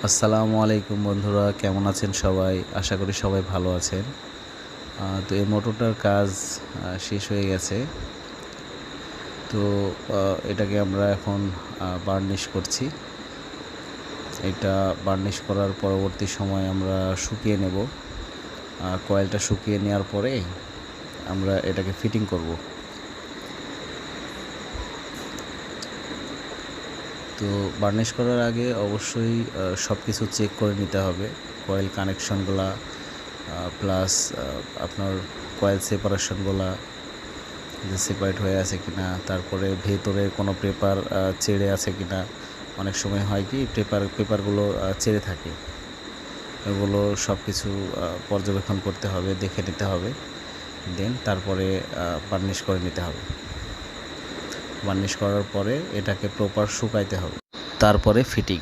আসসালামু আলাইকুম বন্ধুরা, কেমন আছেন সবাই? আশা করি সবাই ভালো আছেন। তো এই মোটরটার কাজ শেষ হয়ে গেছে। তো এটাকে আমরা এখন বার্নিশ করছি। এটা বার্নিশ করার পরবর্তী সময় আমরা শুকিয়ে নেব। কয়েলটা শুকিয়ে নেওয়ার পরে আমরা এটাকে ফিটিং করব। তো বার্নিশ করার আগে অবশ্যই সব কিছু চেক করে নিতে হবে। কয়েল কানেকশনগুলা প্লাস আপনার কয়েল সেপারেশনগুলা যে সেপারেট হয়ে আছে কিনা, তারপরে ভেতরে কোনো পেপার ছেড়ে আছে কিনা। অনেক সময় হয় কি পেপারগুলো ছেড়ে থাকে, এগুলো সব কিছু পর্যবেক্ষণ করতে হবে, দেখে নিতে হবে। দেন তারপরে বার্নিশ করে নিতে হবে। বার্নিশ করার পরে এটাকে প্রপার শুকাইতে হবে, তারপরে ফিটিং।